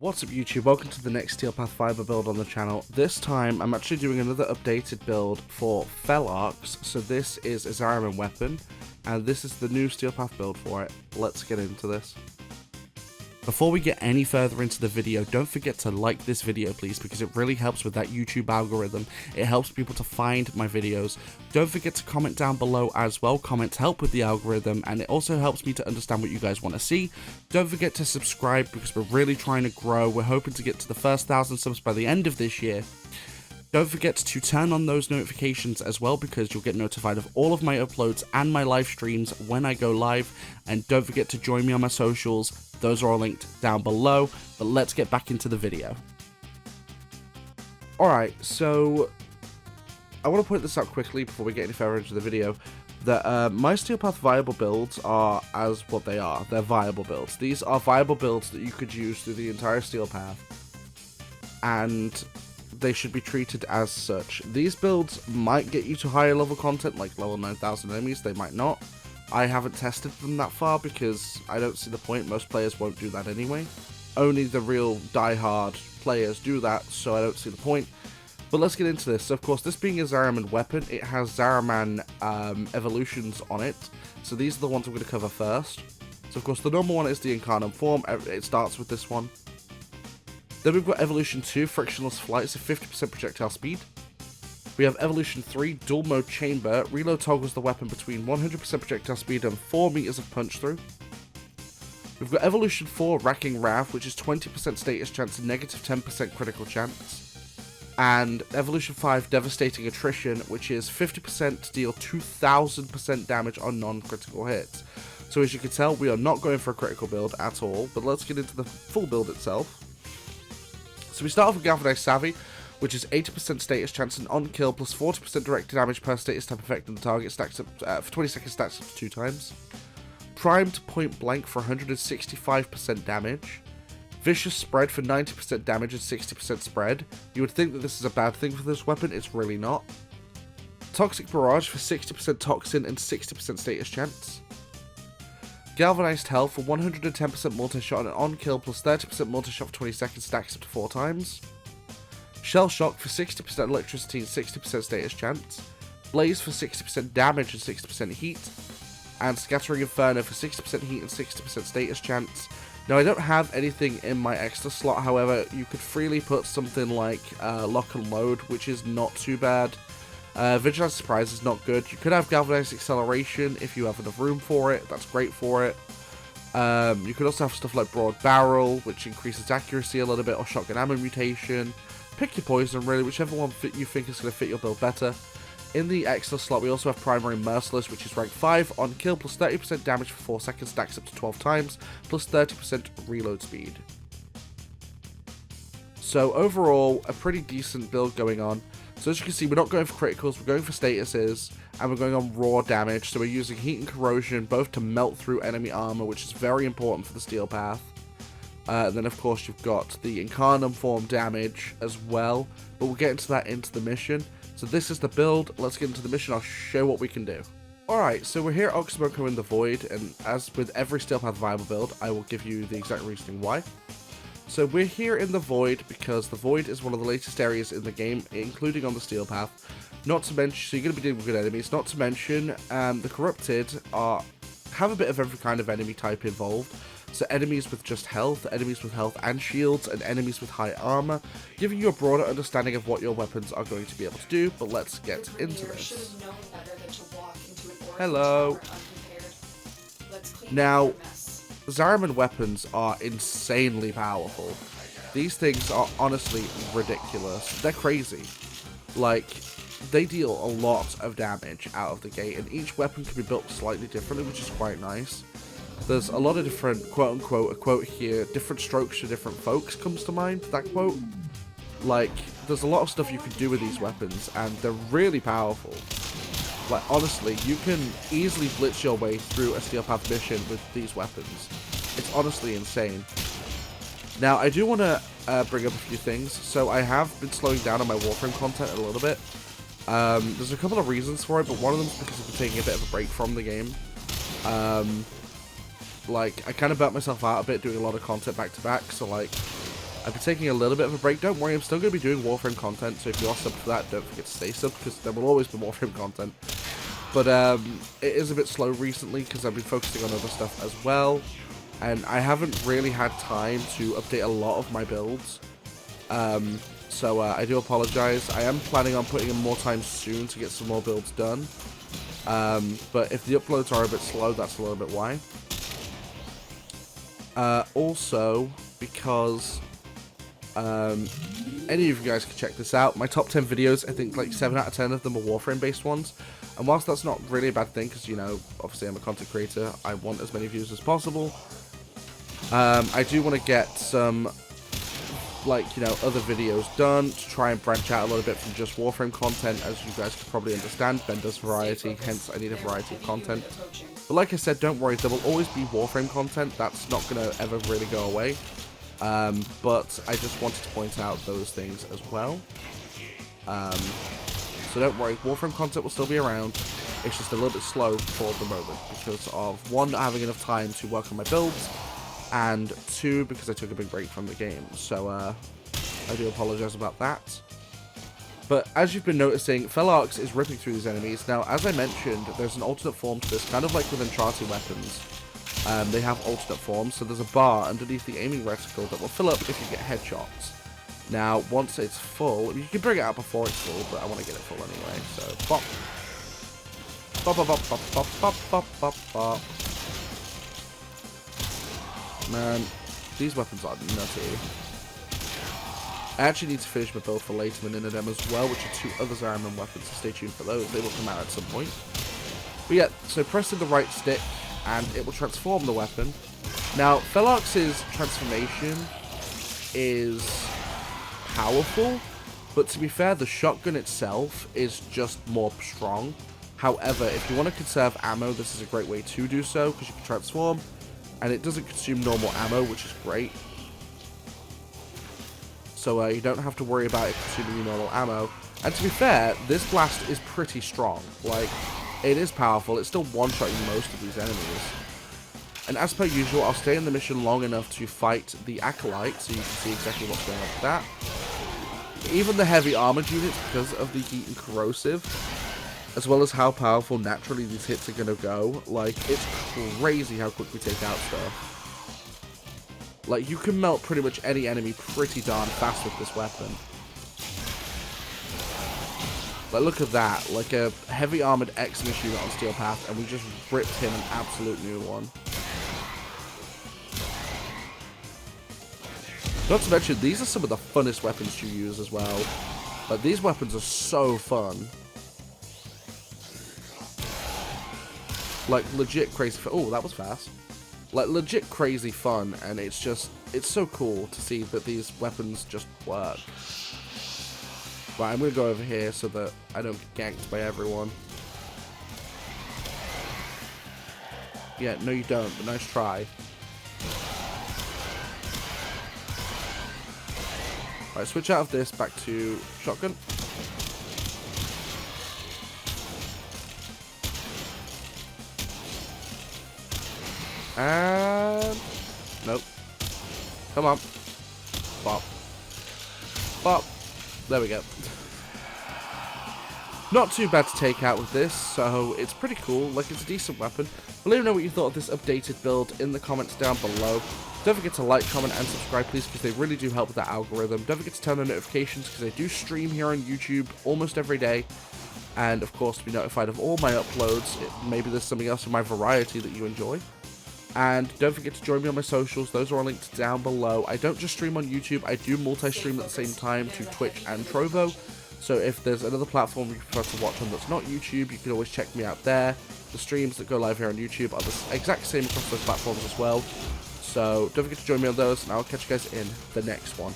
What's up YouTube, welcome to the next Steel Path Fiber build on the channel. This time I'm actually doing another updated build for Felarx. So this is a Zariman weapon, and this is the new Steel Path build for it. Let's get into this. Before we get any further into the video, don't forget to like this video please, because it really helps with that YouTube algorithm. It helps people to find my videos. Don't forget to comment down below as well. Comments help with the algorithm, and it also helps me to understand what you guys want to see. Don't forget to subscribe because we're really trying to grow. We're hoping to get to the first 1,000 subs by the end of this year. Don't forget to turn on those notifications as well, because you'll get notified of all of my uploads and my live streams when I go live. And don't forget to join me on my socials. Those are all linked down below. But let's get back into the video. Alright, so I want to point this out quickly before we get any further into the video. That my Steel Path viable builds are as what they are. They're viable builds. These are viable builds that you could use through the entire Steel Path. And they should be treated as such. These builds might get you to higher level content, like level 9,000 enemies, they might not. I haven't tested them that far because I don't see the point. Most players won't do that anyway. Only the real die-hard players do that, so I don't see the point. But let's get into this. So of course, this being a Zariman weapon, it has Zariman evolutions on it. So these are the ones I'm going to cover first. So of course, the normal one is the Incarnate form. It starts with this one. Then we've got Evolution 2, Frictionless Flight, so 50% projectile speed. We have Evolution 3, Dual Mode Chamber. Reload toggles the weapon between 100% projectile speed and 4 meters of punch through. We've got Evolution 4, Racking Wrath, which is 20% status chance and negative 10% critical chance. And Evolution 5, Devastating Attrition, which is 50% to deal 2000% damage on non-critical hits. So as you can tell, we are not going for a critical build at all, but let's get into the full build itself. So we start off with Galvanized Savvy, which is 80% status chance and on kill plus 40% direct damage per status type effect on the target, stacks up for 20 seconds, stacks up to 2 times. Primed Point Blank for 165% damage. Vicious Spread for 90% damage and 60% spread. You would think that this is a bad thing for this weapon, it's really not. Toxic Barrage for 60% toxin and 60% status chance. Galvanized Health for 110% multi-shot and on-kill plus 30% multi-shot for 20 seconds, stacks up to 4 times. Shell Shock for 60% electricity and 60% status chance. Blaze for 60% damage and 60% heat. And Scattering Inferno for 60% heat and 60% status chance. Now I don't have anything in my extra slot, however, you could freely put something like Lock and Load, which is not too bad. Vigilance Surprise is not good. You could have Galvanized Acceleration if you have enough room for it. That's great for it. You could also have stuff like Broad Barrel, which increases accuracy a little bit, or Shotgun Ammo Mutation. Pick your poison, really, whichever one you think is going to fit your build better. In the extra slot, we also have Primary Merciless, which is rank 5, on kill plus 30% damage for 4 seconds, stacks up to 12 times, plus 30% reload speed. So overall, a pretty decent build going on. So as you can see, we're not going for criticals, we're going for statuses, and we're going on raw damage. So we're using heat and corrosion, both to melt through enemy armor, which is very important for the Steel Path. Then of course you've got the Incarnate form damage as well, but we'll get into that into the mission. So this is the build, let's get into the mission, I'll show what we can do. Alright, so we're here at Oxymoko in the Void, and as with every Steel Path viable build, I will give you the exact reasoning why. So we're here in the Void because the Void is one of the latest areas in the game, including on the Steel Path. Not to mention, so you're going to be dealing with good enemies, not to mention the Corrupted have a bit of every kind of enemy type involved. So enemies with just health, enemies with health and shields, and enemies with high armor, giving you a broader understanding of what your weapons are going to be able to do, but let's get into this. Hello. Now, Zariman weapons are insanely powerful. These things are honestly ridiculous. They're crazy. Like, they deal a lot of damage out of the gate, and each weapon can be built slightly differently, which is quite nice. There's a lot of different, quote-unquote, a quote here, different strokes for different folks comes to mind, that quote. Like, there's a lot of stuff you can do with these weapons, and they're really powerful. Like, honestly, you can easily blitz your way through a Steel Path mission with these weapons. It's honestly insane. Now, I do want to bring up a few things. So, I have been slowing down on my Warframe content a little bit. There's a couple of reasons for it, but one of them is because I've been taking a bit of a break from the game. Like, I kind of burnt myself out a bit doing a lot of content back to back, so like, I've been taking a little bit of a break. Don't worry, I'm still going to be doing Warframe content, so if you are subbed for that, don't forget to stay subbed, because there will always be Warframe content. But it is a bit slow recently, because I've been focusing on other stuff as well, and I haven't really had time to update a lot of my builds. So I do apologize. I am planning on putting in more time soon to get some more builds done. But if the uploads are a bit slow, that's a little bit why. Also, because any of you guys can check this out, my top 10 videos, I think like 7 out of 10 of them are Warframe based ones. And whilst that's not really a bad thing, because, you know, obviously I'm a content creator, I want as many views as possible. I do want to get some, like, you know, other videos done to try and branch out a little bit from just Warframe content. As you guys can probably understand, Ben does variety, hence I need a variety of content. But like I said, don't worry, there will always be Warframe content. That's not going to ever really go away. But I just wanted to point out those things as well. So don't worry, Warframe content will still be around. It's just a little bit slow for the moment because of, one, not having enough time to work on my builds, and 2, because I took a big break from the game. So I do apologize about that. But as you've been noticing, Felarx is ripping through these enemies. Now, as I mentioned, there's an alternate form to this, kind of like with Uncharted weapons. They have alternate forms, so there's a bar underneath the aiming reticle that will fill up if you get headshots. Now, once it's full, you can bring it out before it's full, but I want to get it full anyway, so pop. Pop, pop, pop, pop, pop, pop, pop, pop. Man, these weapons are nutty. I actually need to finish my build for later in Inadem as well, which are 2 other Zariman weapons, so stay tuned for those. They will come out at some point. But yeah, so pressing the right stick, and it will transform the weapon. Now, Felarx's transformation is powerful, but to be fair, the shotgun itself is just more strong. However, if you want to conserve ammo, this is a great way to do so, because you can transform, and it doesn't consume normal ammo, which is great. So you don't have to worry about it consuming your normal ammo. And to be fair, this blast is pretty strong. Like, it is powerful. It's still one-shotting most of these enemies. And as per usual, I'll stay in the mission long enough to fight the Acolyte, so you can see exactly what's going on with that. Even the heavy armored units, because of the heat and corrosive, as well as how powerful naturally these hits are going to go, like, it's crazy how quick we take out stuff. Like, you can melt pretty much any enemy pretty darn fast with this weapon. Like, look at that. Like a heavy armored X-Miss unit on Steel Path, and we just ripped him an absolute new one. Not to mention, these are some of the funnest weapons to use as well. Like, these weapons are so fun. Like, legit crazy fun. Oh, that was fast. Like, legit crazy fun, and it's just, it's so cool to see that these weapons just work. Right, I'm going to go over here so that I don't get ganked by everyone. Yeah, no you don't, but nice try. Right, switch out of this, back to shotgun. And nope. Come on. Bop. Bop. There we go. Not too bad to take out with this, so it's pretty cool. Like, it's a decent weapon. Let me know what you thought of this updated build in the comments down below. Don't forget to like, comment, and subscribe, please, because they really do help with the algorithm. Don't forget to turn on notifications, because I do stream here on YouTube almost every day. And, of course, to be notified of all my uploads. Maybe there's something else in my variety that you enjoy. And don't forget to join me on my socials. Those are all linked down below. I don't just stream on YouTube. I do multi-stream at the same time to Twitch and Trovo. So if there's another platform you prefer to watch on that's not YouTube, you can always check me out there. The streams that go live here on YouTube are the exact same across those platforms as well. So don't forget to join me on those, and I'll catch you guys in the next one.